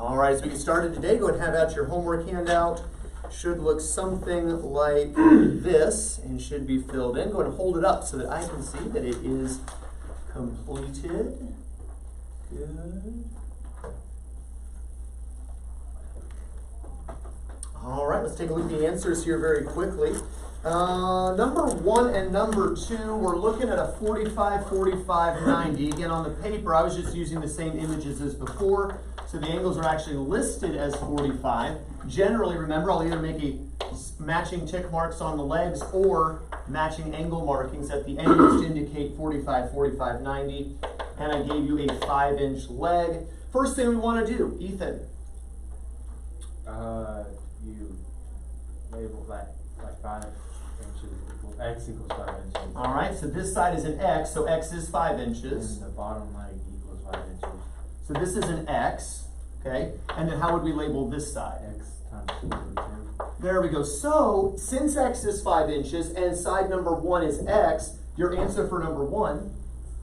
All right, so we get started today. Go ahead and have out your homework handout. Should look something like this and should be filled in. Go ahead and hold it up so that I can see that it is completed. Good. All right, let's take a look at the answers here very quickly. Number 1 and number 2, we're looking at a 45, 45, 90. Again, on the paper, I was just using the same images as before, so the angles are actually listed as 45. Generally, remember, I'll either make a matching tick marks on the legs or matching angle markings at the ends to indicate 45, 45, 90. And I gave you a 5-inch leg. First thing we want to do, Ethan. You label that like 5 inches equals x equals 5 inches. All right, so this side is an x, so x is 5 inches. And the bottom leg equals 5 inches. So this is an x, okay? And then how would we label this side? X times square root 2. There we go. So since x is 5 inches and side number 1 is x, your answer for number 1,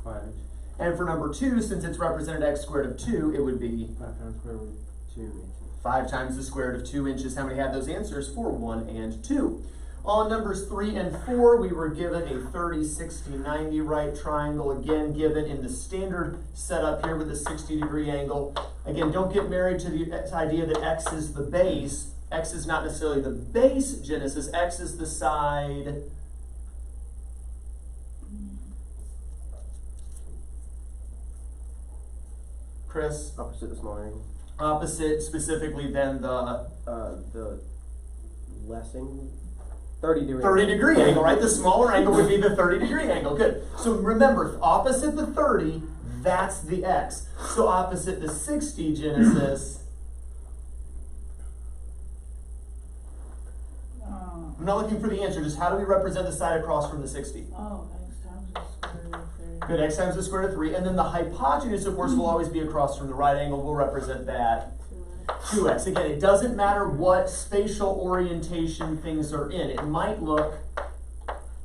5 inches. and for number 2, since it's represented x squared of 2, it would be 5 times square root 2 inches. 5 times the square root of 2 inches. How many had those answers? For 1 and 2. On numbers 3 and 4, we were given a 30, 60, 90 right triangle, again given in the standard setup here with a 60-degree angle. Again, don't get married to the idea that x is the base. X is not necessarily the base, Genesis. X is the side. Chris? Opposite the small angle. Opposite specifically than the less angle. 30-degree. 30-degree angle, right? The smaller angle would be the 30-degree angle. Good. So remember, opposite the 30, that's the x. So opposite the 60, Genesis. I'm not looking for the answer. Just how do we represent the side across from the 60? Oh, x times the square root of 3. Good. X times the square root of 3. And then the hypotenuse, of course, will always be across from the right angle. We'll represent that. 2x. Again, it doesn't matter what spatial orientation things are in. It might look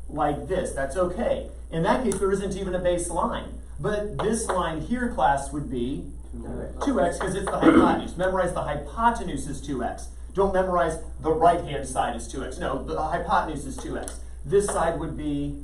like this. That's okay. In that case, there isn't even a baseline. But this line here, class, would be 2x because it's the hypotenuse. Memorize the hypotenuse is 2x. Don't memorize the right-hand side is 2x. No, the hypotenuse is 2x. This side would be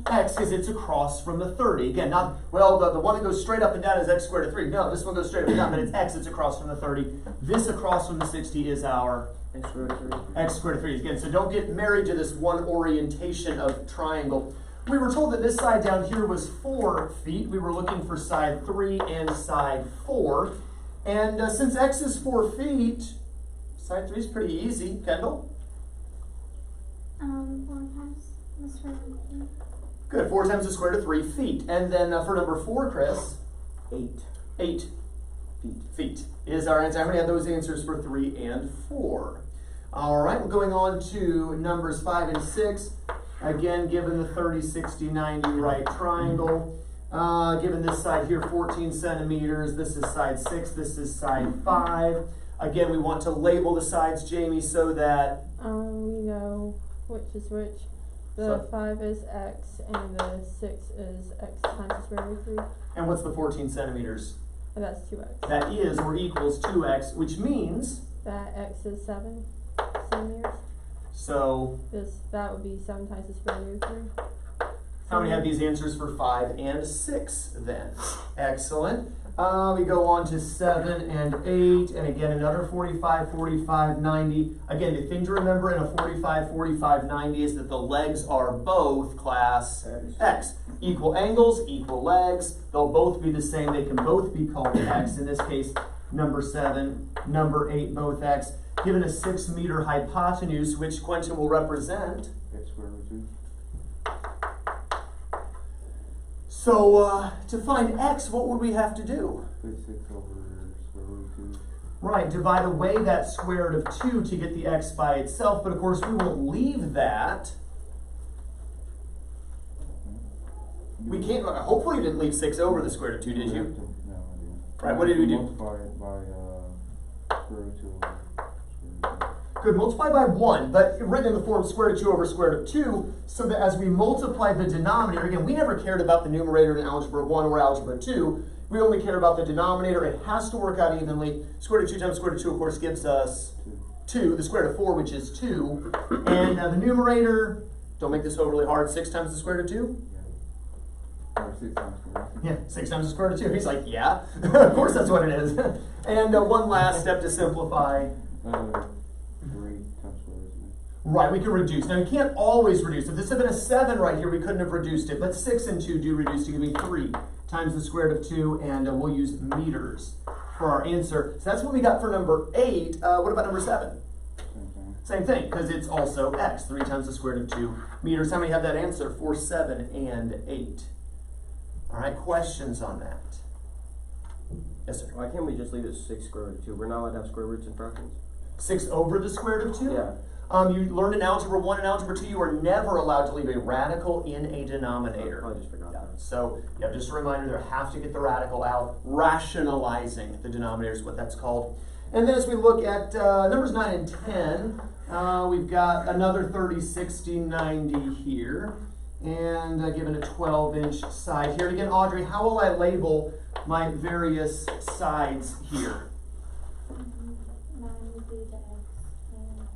x because it's across from the 30. Again, not, well, the one that goes straight up and down is x squared of 3. No, this one goes straight up and down, but it's x, it's across from the 30. This across from the 60 is our X squared of 3. x squared of 3. Again, so don't get married to this one orientation of triangle. We were told that this side down here was 4 feet. We were looking for side 3 and side 4. And since x is 4 feet, side 3 is pretty easy. Kendall? 4 times the square root of 3. Good, 4 times the square root of 3 feet. And then for number 4, Chris? 8 feet is our answer. How many had those answers for 3 and 4? All right, we're going on to numbers 5 and 6. Again, given the 30, 60, 90 right triangle. Given this side here, 14 centimeters. This is side 6. This is side 5. Again, we want to label the sides, Jamie, so that... we know which is which. The 5 is x, and the 6 is x times the square root of 3. And what's the 14 centimeters? And that's 2x. That is, or equals 2x, which means... That x is 7 centimeters. So... That would be 7 times the square root of 3. How many have these answers for 5 and 6 then? Excellent. We go on to 7 and 8, and again another 45, 45, 90. Again, the thing to remember in a 45, 45, 90 is that the legs are both class x. Equal angles, equal legs. They'll both be the same. They can both be called x. In this case, number 7, number 8, both x. Given a 6-meter hypotenuse, which Quentin will represent. X square root 2. So to find x, what would we have to do? 36 over square root 2. Right, divide away that square root of 2 to get the x by itself, but of course we won't leave that. We can't, hopefully you didn't leave 6 over the square root of 2, did you? No, I didn't. Right, what did we do? Multiply it by square root 2 over square root 2. Good, multiply by 1, but written in the form square root of 2 over square root of 2, so that as we multiply the denominator, again, we never cared about the numerator in Algebra 1 or Algebra 2. We only care about the denominator. It has to work out evenly. Square root of 2 times square root of 2, of course, gives us 2. The square root of 4, which is 2. And the numerator, don't make this overly hard, 6 times the square root of 2? Or 6 times 4. Yeah, 6 times the square root of 2. He's like, yeah, of course that's what it is. And one last step to simplify. 3 times 4, isn't it? Right, we can reduce. Now, you can't always reduce. If this had been a 7 right here, we couldn't have reduced it. But 6 and 2 do reduce to give me 3 times the square root of 2, and we'll use meters for our answer. So that's what we got for number 8. What about number 7? Same thing, because it's also x, 3 times the square root of 2 meters. How many have that answer? 4, 7, and 8. All right, questions on that? Yes, sir. Why can't we just leave it 6 square root of 2? We're not allowed to have square roots in fractions? 6 over the square root of 2? Yeah. You learned in Algebra 1 and Algebra 2, you are never allowed to leave a radical in a denominator. I just forgot that. So, yeah, just a reminder there, have to get the radical out. Rationalizing the denominator is what that's called. And then as we look at numbers 9 and 10, we've got another 30, 60, 90 here. And given a 12-inch side here. And again, Audrey, how will I label my various sides here? 9 would be the x, and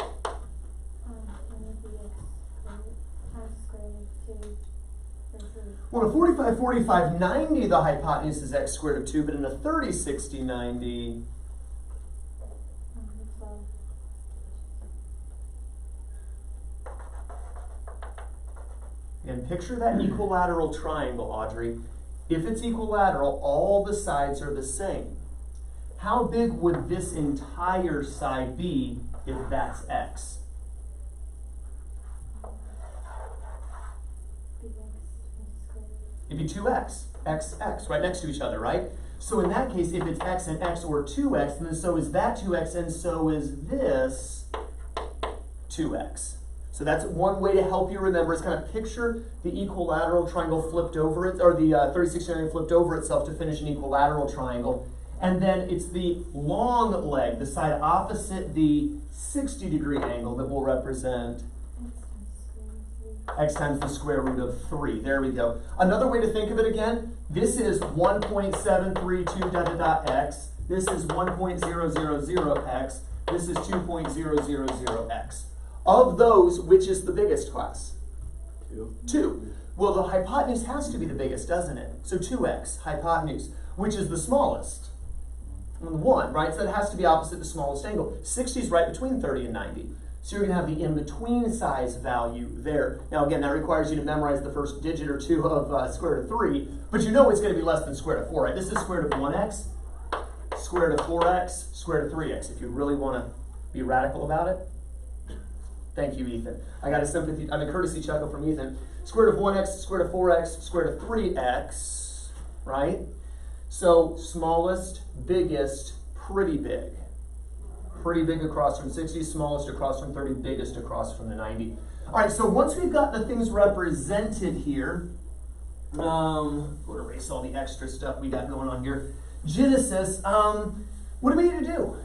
10 would be x times the square root of 2 for 3. Well, in a 45, 45, 90, the hypotenuse is x squared of 2, but in a 30, 60, 90, 12. and picture that equilateral triangle, Audrey. If it's equilateral, all the sides are the same. How big would this entire side be if that's x? Big x times the square root. It'd be 2x, x, x, right next to each other, right? So in that case, if it's x and x, or 2x, then so is that 2x, and so is this 2x. So that's one way to help you remember, is kind of picture the equilateral triangle flipped over it, or the 30-60 triangle flipped over itself to finish an equilateral triangle. And then it's the long leg, the side opposite the 60-degree angle, that will represent x times the square root of 3. There we go. Another way to think of it again, this is 1.732 x. This is 1.000x. This is 2.000x. Of those, which is the biggest, class? 2. Well, the hypotenuse has to be the biggest, doesn't it? So 2x, hypotenuse, which is the smallest? 1, right? So it has to be opposite the smallest angle. 60 is right between 30 and 90. So you're going to have the in-between size value there. Now again, that requires you to memorize the first digit or 2 of square root of 3, but you know it's going to be less than square root of 4, right? This is square root of 1x, square root of 4x, square root of 3x, if you really want to be radical about it. Thank you, Ethan. I got a sympathy, I mean, courtesy chuckle from Ethan. Square root of 1x, square root of 4x, square root of 3x, right? So smallest, biggest, pretty big. Pretty big across from 60, smallest across from 30, biggest across from the 90. All right, so once we've got the things represented here, we'll erase all the extra stuff we got going on here. Genesis, what do we need to do?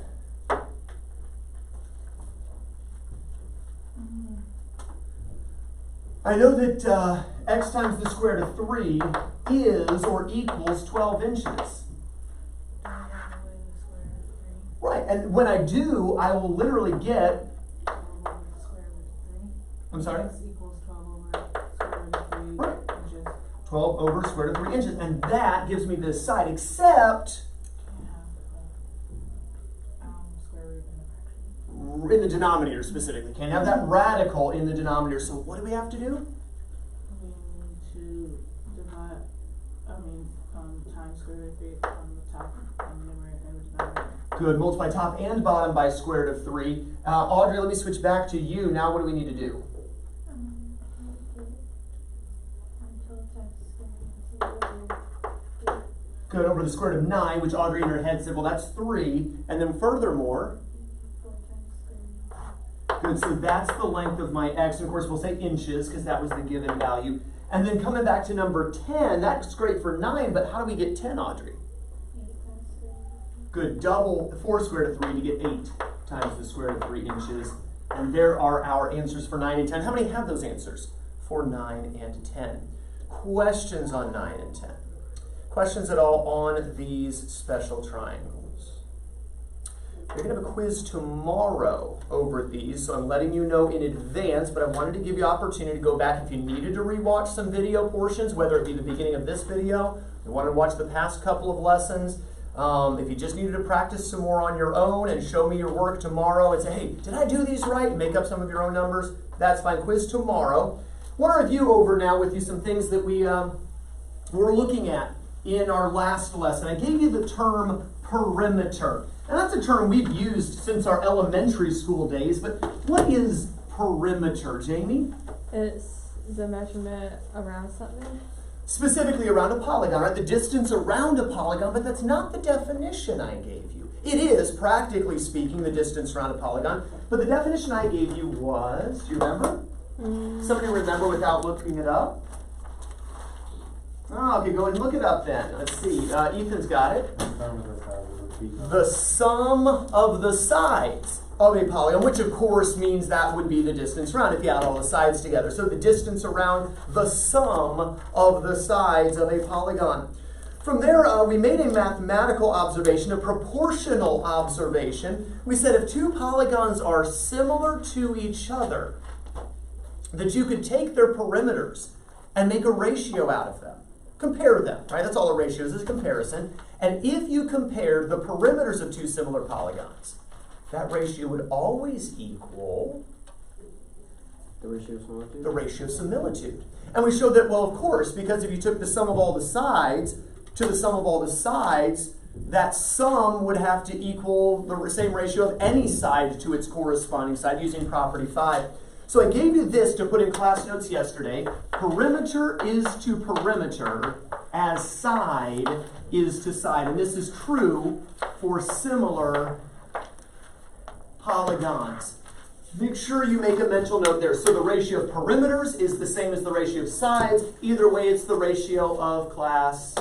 I know that x times the square root of 3 is or equals 12 inches. Right, and when I do, I will literally get, I'm sorry? X equals 12 over square root of 3 Right. inches. 12 over square root of 3 inches, and that gives me this side, except Can't have square root in the fraction. in the denominator specifically. Can't have that radical in the denominator, so what do we have to do? We need to divide, times square root of 3 on the top, on the numerator and the denominator. Good, multiply top and bottom by square root of 3. Audrey, let me switch back to you. Now what do we need to do? Good, over the square root of 9, which Audrey in her head said, well, that's 3. And then furthermore, good, so that's the length of my x. And of course, we'll say inches, because that was the given value. And then coming back to number 10, that's great for 9, but how do we get 10, Audrey? Good, double 4 square root of 3 to get 8 times the square root of 3 inches. And there are our answers for 9 and 10. How many have those answers? For 9 and 10. Questions on 9 and 10? Questions at all on these special triangles? We're going to have a quiz tomorrow over these, so I'm letting you know in advance, but I wanted to give you opportunity to go back if you needed to rewatch some video portions, whether it be the beginning of this video, you wanted to watch the past couple of lessons, if you just needed to practice some more on your own and show me your work tomorrow and say, hey, did I do these right? Make up some of your own numbers. That's fine. Quiz tomorrow. I want to review over now with you some things that we were looking at in our last lesson. I gave you the term perimeter. And that's a term we've used since our elementary school days, but what is perimeter, Jamie? It's the measurement around something. Specifically around a polygon, right? The distance around a polygon, but that's not the definition I gave you. It is, practically speaking, the distance around a polygon, but the definition I gave you was, do you remember? Somebody remember without looking it up? Oh, okay, go ahead and look it up then. Let's see, Ethan's got it. The sum of the sides of a polygon, which of course means that would be the distance around if you add all the sides together. So the distance around the sum of the sides of a polygon. From there, we made a mathematical observation, a proportional observation. We said if two polygons are similar to each other, that you could take their perimeters and make a ratio out of them. Compare them, right? That's all a ratio is a comparison. And if you compared the perimeters of two similar polygons, that ratio would always equal The ratio of similitude? the ratio of similitude. And we showed that, well, of course, because if you took the sum of all the sides to the sum of all the sides, that sum would have to equal the same ratio of any side to its corresponding side using property 5. So I gave you this to put in class notes yesterday. Perimeter is to perimeter as side is to side. And this is true for similar polygons. Make sure you make a mental note there. So the ratio of perimeters is the same as the ratio of sides. Either way, it's the ratio of class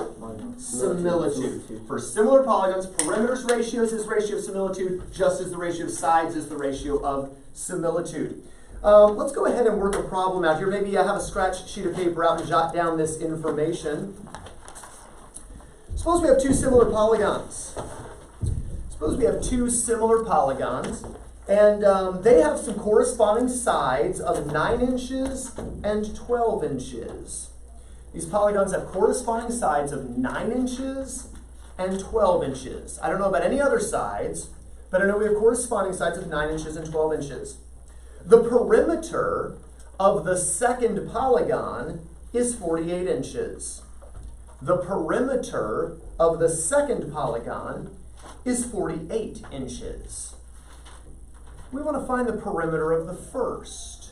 similitude. For similar polygons, perimeters ratios is ratio of similitude, just as the ratio of sides is the ratio of similitude. Let's go ahead and work a problem out here. Maybe I have a scratch sheet of paper out and jot down this information. Suppose we have two similar polygons. Suppose we have two similar polygons, and they have some corresponding sides of 9 inches and 12 inches. These polygons have corresponding sides of 9 inches and 12 inches. I don't know about any other sides, but I know we have corresponding sides of 9 inches and 12 inches. The perimeter of the second polygon is 48 inches. The perimeter of the second polygon is 48 inches. We want to find the perimeter of the first.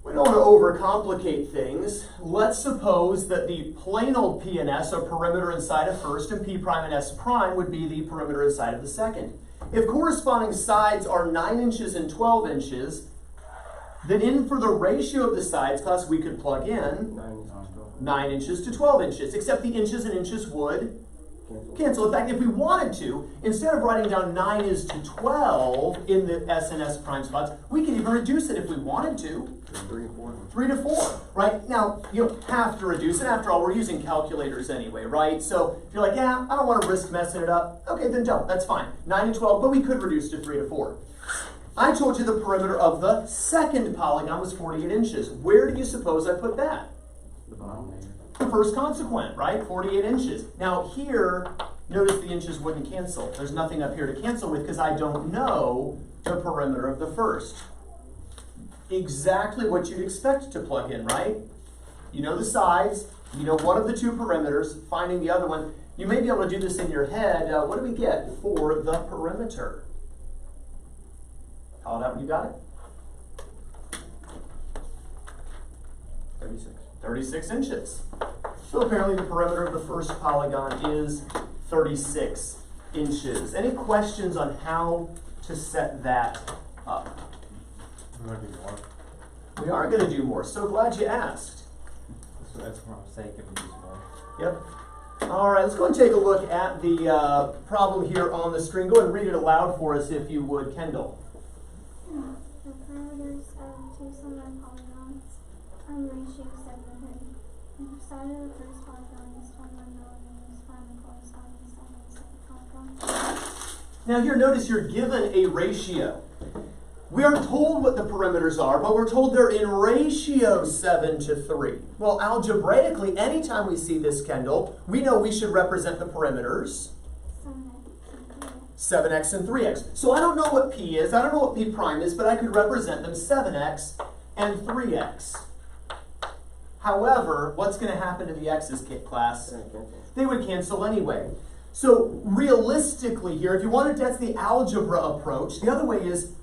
We don't want to overcomplicate things. Let's suppose that the plain old P and S are perimeter inside of first, and P prime and S prime would be the perimeter inside of the second. If corresponding sides are 9 inches and 12 inches, then in for the ratio of the sides class, we could plug in 9 inches to 12 inches, except the inches and inches would cancel. In fact, if we wanted to, instead of writing down 9 is to 12 in the S and S prime spots, we could even reduce it if we wanted to. 3 to 4. 3 to 4, right? Now, you don't have to reduce it. After all, we're using calculators anyway, right? So if you're like, yeah, I don't want to risk messing it up, okay, then don't. That's fine. 9 and 12, but we could reduce to 3 to 4. I told you the perimeter of the second polygon was 48 inches. Where do you suppose I put that? The bottom there. The first consequent, right? 48 inches. Now here, notice the inches wouldn't cancel. There's nothing up here to cancel with because I don't know the perimeter of the first. Exactly what you'd expect to plug in, right? You know the sides, you know one of the two perimeters, finding the other one. You may be able to do this in your head. What do we get for the perimeter? Call it out when you got it. 36. 36 inches. So apparently the perimeter of the first polygon is 36 inches. Any questions on how to set that up? I'm gonna do more. We are going to do more. So glad you asked. That's for my sake of use more. Yep. All right, let's go and take a look at the problem here on the screen. Go ahead and read it aloud for us if you would, Kendall. The parameters of two similar polygons are in ratio 700 The side of the first polygon is 21 millimeters. Find the corresponding side of the second polygon. Now here, notice you're given a ratio. We aren't told what the perimeters are, but we're told they're in ratio 7 to 3. Well, algebraically, anytime we see this, Kendall, we know we should represent the perimeters 7x and 3x. So I don't know what p is, I don't know what p prime is, but I could represent them 7x and 3x. However, what's going to happen to the x's, class? They would cancel anyway. So realistically here, if you wanted, that's the algebra approach. The other way is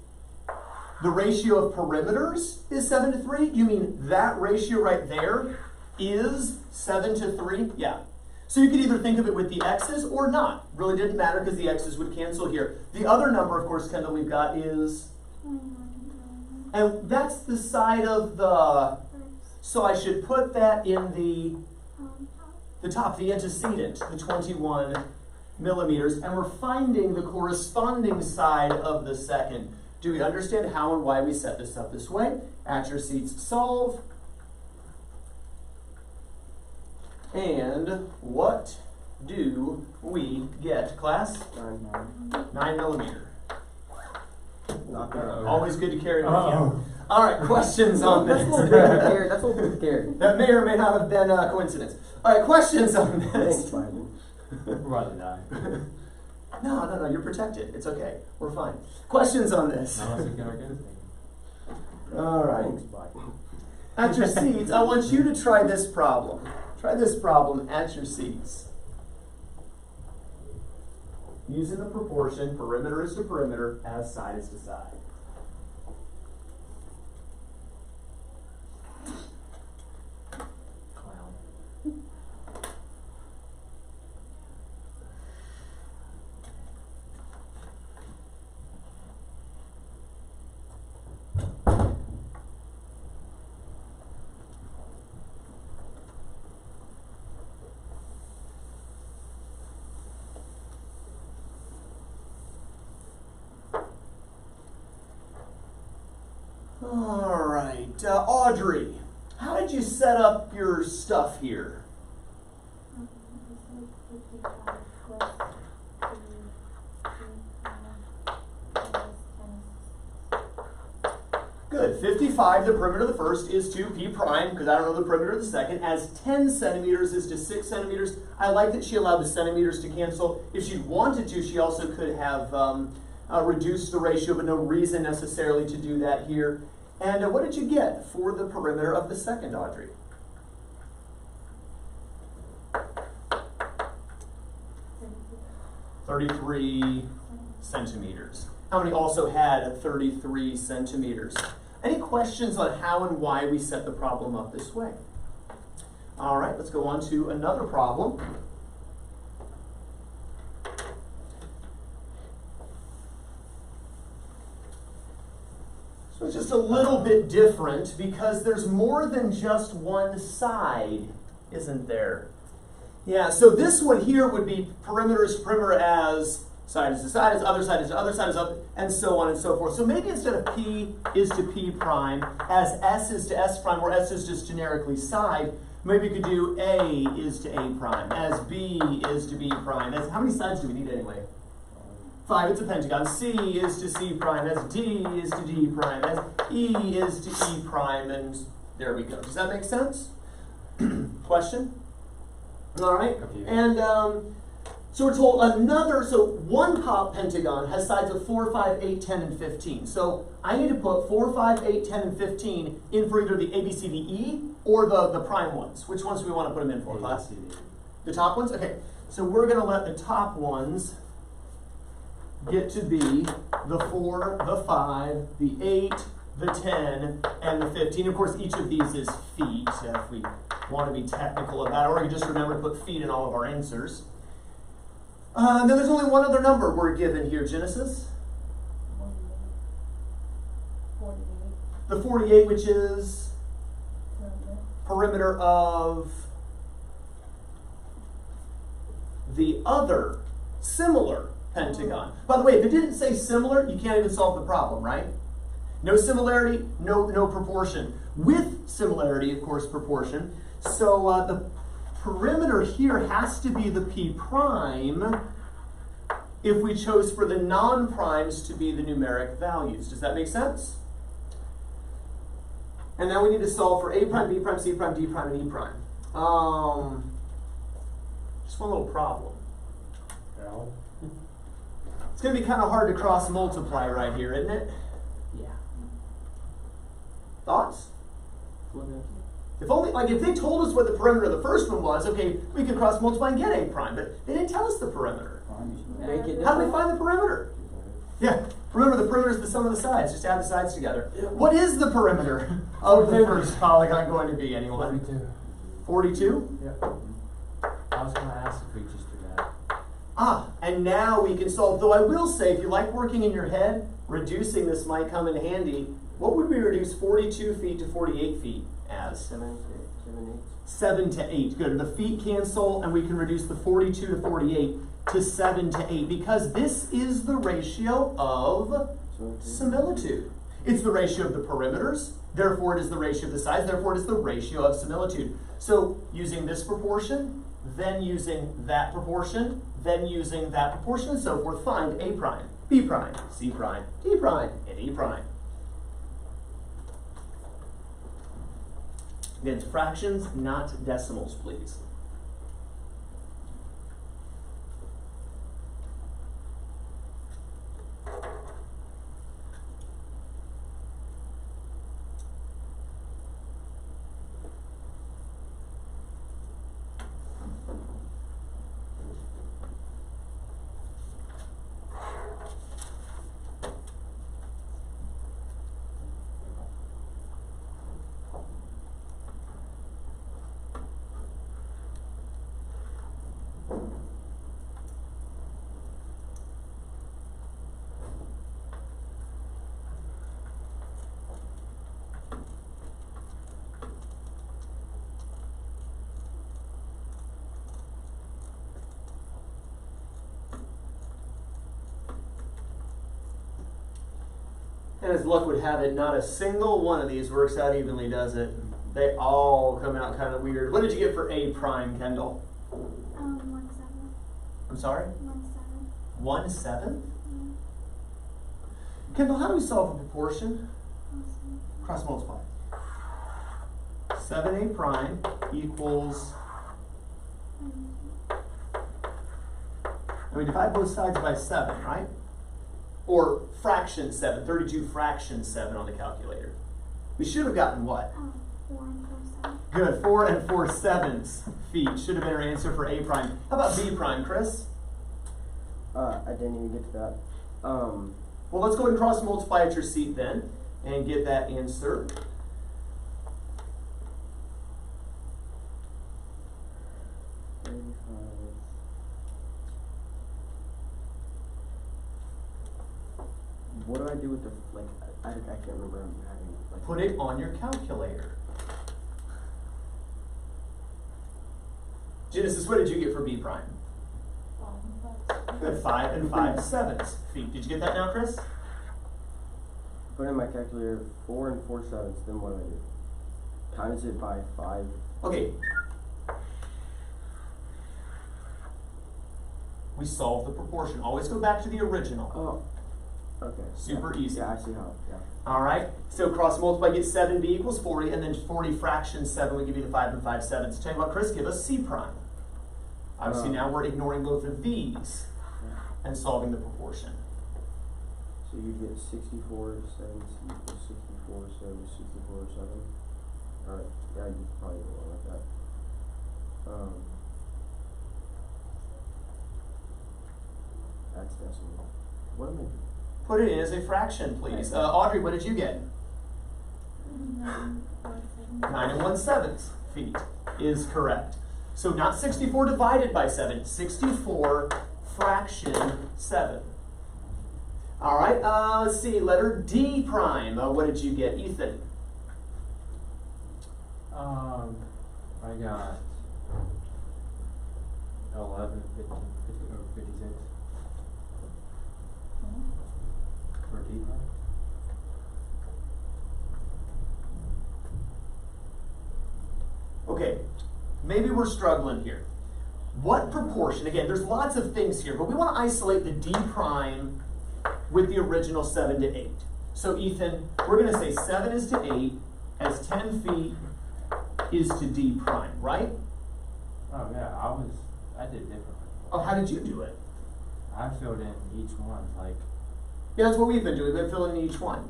the ratio of perimeters is 7 to 3. You mean that ratio right there is 7 to 3? Yeah. So you could either think of it with the x's or not. Really didn't matter because the x's would cancel here. The other number, of course, Kendall, we've got is, and that's the side of the, so I should put that in the top, the antecedent, the 21 millimeters, and we're finding the corresponding side of the second. Do we understand how and why we set this up this way? At your seats, solve. And what do we get, class? 9 millimeter. Not bad. Always good to carry with you. All right, questions on this? That's a little bit scary. That may or may not have been a coincidence. All right, questions on Thanks, this? Biden. Rather die. No, you're protected. It's okay. We're fine. Questions on this? Not unless you can organize it. All right. Thanks, Biden. At your seats, I want you to try this problem. Try this problem at your seats. Using the proportion, perimeter is to perimeter, as side is to side. Clown. All right, Audrey, how did you set up your stuff here? Good. 55, the perimeter of the first is to p prime, because I don't know the perimeter of the second, as 10 centimeters is to 6 centimeters. I like that she allowed the centimeters to cancel. If she wanted to, she also could have reduced the ratio, but no reason necessarily to do that here. And what did you get for the perimeter of the second, Audrey? $33 centimeters. How many also had 33 centimeters? Any questions on how and why we set the problem up this way? All right, let's go on to another problem. So it's just a little bit different because there's more than just one side, isn't there? Yeah, so this one here would be perimeter is to perimeter as side is to side, as other side is to other side, is up, and so on and so forth. So maybe instead of P is to P prime, as S is to S prime, where S is just generically side, maybe you could do A is to A prime, as B is to B prime. As, how many sides do we need anyway? 5, it's a pentagon. C is to C prime, as D is to D prime, as E is to E prime, and there we go. Does that make sense? Question? All right, and so we're told another, so one pentagon has sides of 4, 5, 8, 10, and 15. So I need to put 4, 5, 8, 10, and 15 in for either the A, B, C, D, E, or the prime ones. Which ones do we want to put them in for, class? The top ones? Okay, so we're going to let the top ones get to be the 4, the 5, the 8, the 10, and the 15. Of course, each of these is feet, if we want to be technical about it, or you can just remember to put feet in all of our answers. Then there's only one other number we're given here, Genesis. 48. The 48, which is perimeter of the other similar pentagon. By the way, if it didn't say similar, you can't even solve the problem, right? No similarity, no proportion. With similarity, of course, proportion. So the perimeter here has to be the P prime if we chose for the non-primes to be the numeric values. Does that make sense? And now we need to solve for A prime, B prime, C prime, D prime, and E prime. Just one little problem. Well, It's going to be kind of hard to cross multiply right here, isn't it? yeah. Thoughts? What is? If only, like, if they told us what the perimeter of the first one was, okay, we could cross multiply and get A prime, but they didn't tell us the perimeter. Make it How do we different. find the perimeter? Yeah, remember the perimeter is the sum of the sides. Just add the sides together. What is the perimeter of the first polygon going to be, anyone? 42. 42? Yep. I was gonna ask if we just do that. And now we can solve, though I will say, if you like working in your head, reducing this might come in handy. What would we reduce 42 feet to 48 feet as? 7, 8. 7 to 8. Good. The feet cancel, and we can reduce the 42 to 48 to 7 to 8, because this is the ratio of similitude. It's the ratio of the perimeters, therefore it is the ratio of the sides, therefore it is the ratio of similitude. So using this proportion, then using that proportion, then using that proportion, and so forth, find A prime, B prime, C prime, D prime, and E prime. Again, it's fractions, not decimals, please. And as luck would have it, not a single one of these works out evenly, does it? They all come out kind of weird. What did you get for A prime, Kendall? 1 7. I'm sorry? 1 7. 1/7? Kendall, how do we solve a proportion? Cross multiply. 7A prime equals, and we divide both sides by 7, right? Or fraction 7, 32 fraction 7 on the calculator. We should have gotten what? 4 and 4 7. Good, 4 and 4/7 feet should have been our answer for A prime. How about B prime, Chris? I didn't even get to that. Well, let's go ahead and cross multiply at your seat then and get that answer. What do I do with the, like, I can't remember having, like. Put it on your calculator. Genesis, what did you get for B prime? Good, 5 and 5/7 feet. Did you get that now, Chris? Put in my calculator 4 and 4/7, then what do I do? Times it by 5. Okay. We solve the proportion. Always go back to the original. Oh, okay. Super Yeah. easy. Yeah, I see how, yeah. All right. So cross multiply, get 7b equals 40, and then 40 fraction 7 will give you the 5 and 5/7. Tell you what, Chris, give us C prime. Obviously now we're ignoring both of these and solving the proportion. So you get 64 7 equals 64 7 64 7. Alright, yeah, you probably go on like that. That's decimal. What am I doing? Put it in as a fraction, please. Audrey, what did you get? 9 9 and 1/7 feet is correct. So not 64 divided by 7, 64 fraction 7. All right, let's see, letter D prime. What did you get, Ethan? I got 11, 15, 50, or 56. For D prime? okay, maybe we're struggling here. What proportion, again, there's lots of things here, but we want to isolate the D prime with the original 7 to 8. So Ethan, we're going to say 7 is to 8 as 10 feet is to D prime, right? Oh yeah, I did differently. Oh, how did you do it? I filled in each one, like, Yeah, that's what we've been doing. We've been filling in each one.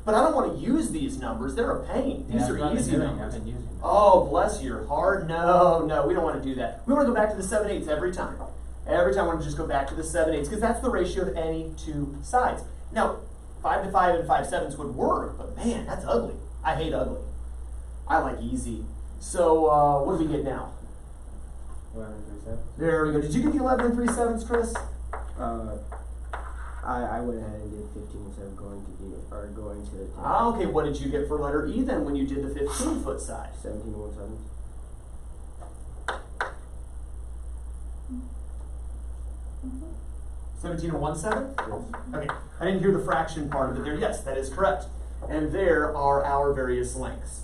But I don't want to use these numbers. They're a pain. These that's what are I've been easy doing. numbers. I've been using them. Oh, bless your heart. No, no, we don't want to do that. We want to go back to the 7/8 every time. Every time I want to just go back to the 7/8 because that's the ratio of any two sides. Now, 5 to 5 and 5/7 would work, but man, that's ugly. I hate ugly. I like easy. So what do we get now? 11 3/7. There we go. Did you get the 11 3/7, Chris? I went ahead and did 15 instead of going to going to 10. Ah, okay. What did you get for letter E then when you did the 15-foot side? 17 1/7. 17 and 1/7? Yes. Okay, I didn't hear the fraction part of it there. Yes, that is correct. And there are our various lengths.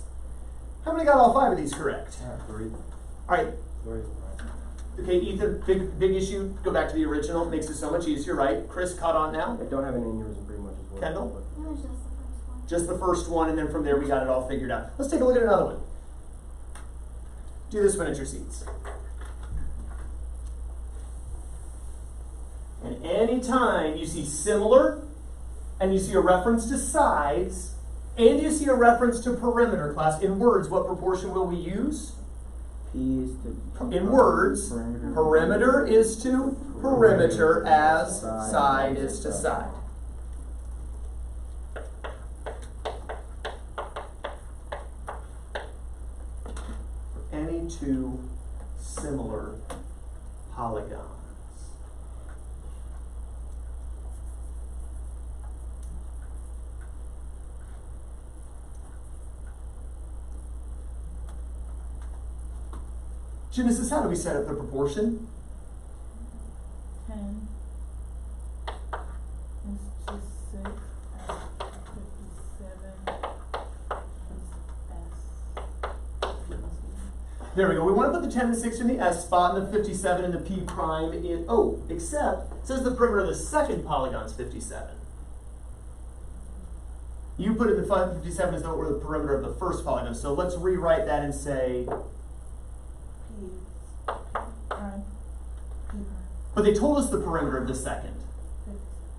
How many got all 5 of these correct? 3. All right. 3. Okay, Ethan, big issue. Go back to the original. It makes it so much easier, right? Chris, caught on now? I don't have an aneurysm pretty much as well. Kendall? It was just the first one. Just the first one, and then from there we got it all figured out. Let's take a look at another one. Do this one at your seats. And anytime you see similar, and you see a reference to sides, and you see a reference to perimeter, class, in words, what proportion will we use? P is to In words, perimeter is to perimeter as side is to side. Any two similar polygons. Genesis, how do we set up the proportion? 10 is to 6 and 57 is S. There we go. We want to put the 10 and the 6 in the S spot and the 57 and the P prime in, oh, except it says the perimeter of the second polygon is 57. You put in the 57 as though it were the perimeter of the first polygon. So let's rewrite that and say, P prime. but they told us the perimeter of the second,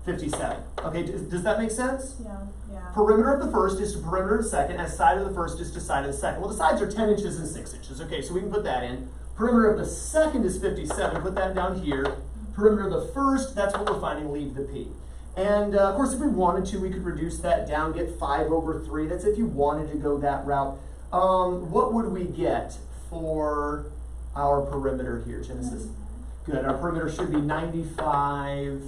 57. Okay, does that make sense? Yeah. Perimeter of the first is to perimeter of the second, as side of the first is to side of the second. Well, the sides are 10 inches and 6 inches. Okay, so we can put that in. Perimeter of the second is 57. Put that down here. Perimeter of the first, that's what we're finding. Leave the P. And of course, if we wanted to, we could reduce that down, get 5/3. That's if you wanted to go that route. What would we get for our perimeter here, Genesis? Good. Our perimeter should be 95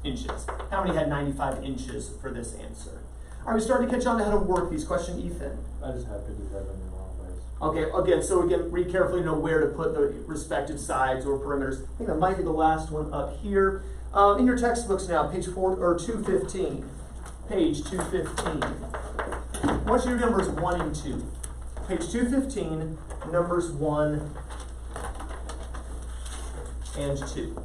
inches. How many had 95 inches for this answer? Are we starting to catch on to how to work these questions, Ethan? I just have 57 in the wrong place. Okay, again, so again, read carefully, know where to put the respective sides or perimeters. I think that might be the last one up here. In your textbooks now, page 215. Page 215. What's your numbers 1 and 2? Page 215, numbers 1 and 2.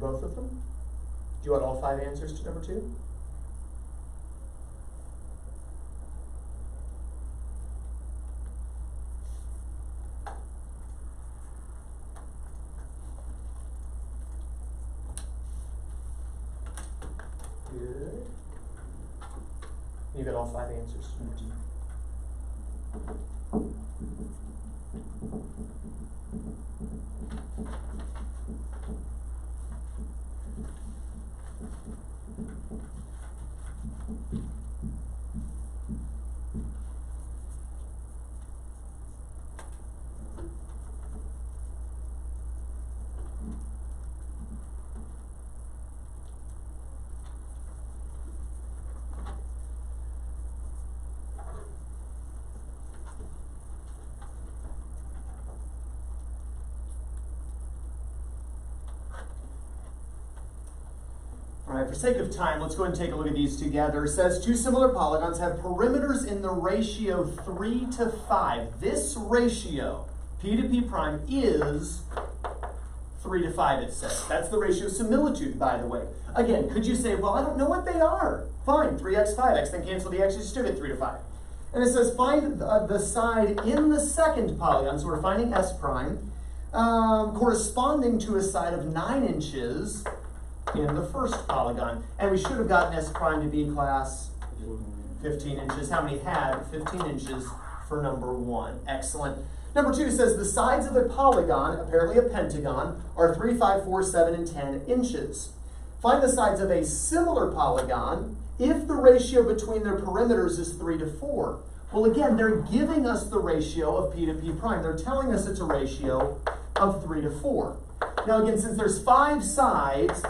both of them? Do you want all 5 answers to number 2? Good. You got all 5 answers to number 2. All right, for sake of time, let's go ahead and take a look at these together. It says 2 similar polygons have perimeters in the ratio 3 to 5. This ratio, P to P prime, is 3 to 5, it says. That's the ratio of similitude, by the way. Again, could you say, well, I don't know what they are? Fine, 3x, 5x, then cancel the x, you still get 3 to 5. And it says find the side in the second polygon, so we're finding S prime, corresponding to a side of 9 inches in the first polygon. And we should have gotten S prime to be class 15 inches. How many had 15 inches for number 1? Excellent. Number 2 says the sides of a polygon, apparently a pentagon, are 3, 5, 4, 7, and 10 inches. Find the sides of a similar polygon if the ratio between their perimeters is 3 to 4. Well, again, they're giving us the ratio of P to P prime. They're telling us it's a ratio of 3 to 4. Now, again, since there's 5 sides,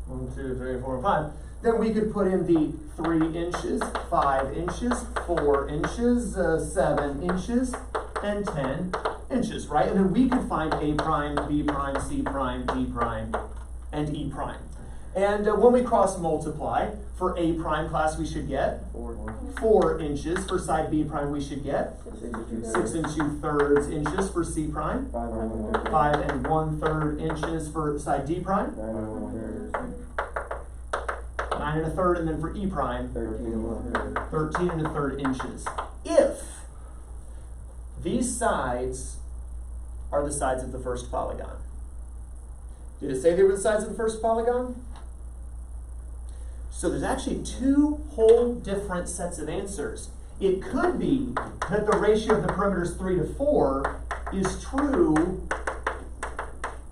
1, 2, 3, 4, 5, then we could put in the 3 inches, 5 inches, 4 inches, 7 inches, and 10 inches, right? And then we could find A prime, B prime, C prime, D prime, and E prime. And when we cross multiply, for A prime class we should get 4 inches. For side B prime we should get 6 and 2/3 inches. For C prime 5 and 1/3 inches. For side D prime 9 1/3, and then for E prime 13 1/3 inches. If these sides are the sides of the first polygon. Did it say they were the sides of the first polygon? So there's actually 2 whole different sets of answers. It could be that the ratio of the perimeters 3 to 4 is true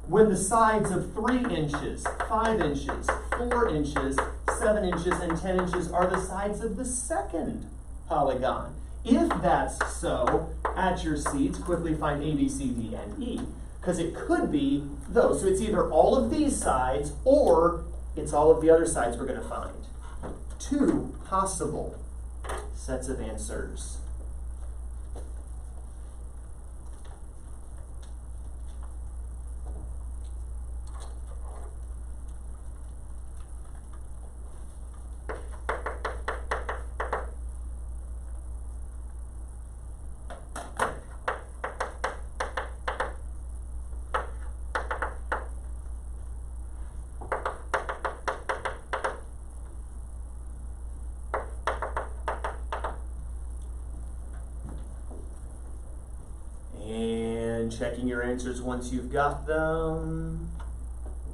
when the sides of 3 inches, 5 inches, 4 inches, 7 inches, and 10 inches are the sides of the second polygon. If that's so, at your seats, quickly find A, B, C, D, and E, because it could be those. So it's either all of these sides or it's all of the other sides we're going to find. 2 possible sets of answers. Checking your answers once you've got them.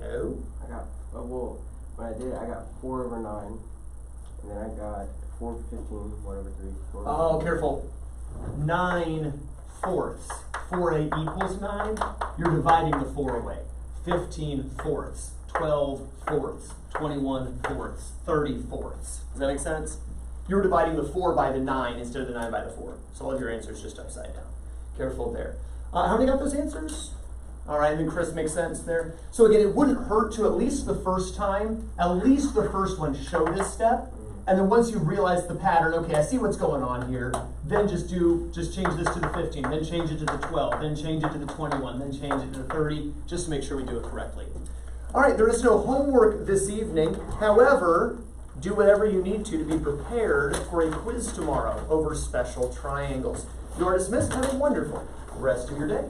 No. I got, well, when I did it, I got 4 over 9, and then I got 4 over 15, 1 over 3, 4 over Oh, careful. 9/4. 4A equals 9. You're dividing the 4 away. 15/4, 12/4, 21/4, 30/4. Does that make sense? You're dividing the 4 by the 9 instead of the 9 by the 4. So all of your answers just upside down. Careful there. How many got those answers? All right, and then Chris makes sense there. So again, it wouldn't hurt to at least the first one show this step. And then once you realize the pattern, okay, I see what's going on here, then just change this to the 15, then change it to the 12, then change it to the 21, then change it to the 30, just to make sure we do it correctly. All right, there is no homework this evening. However, do whatever you need to be prepared for a quiz tomorrow over special triangles. You are dismissed. Have a wonderful rest of your day.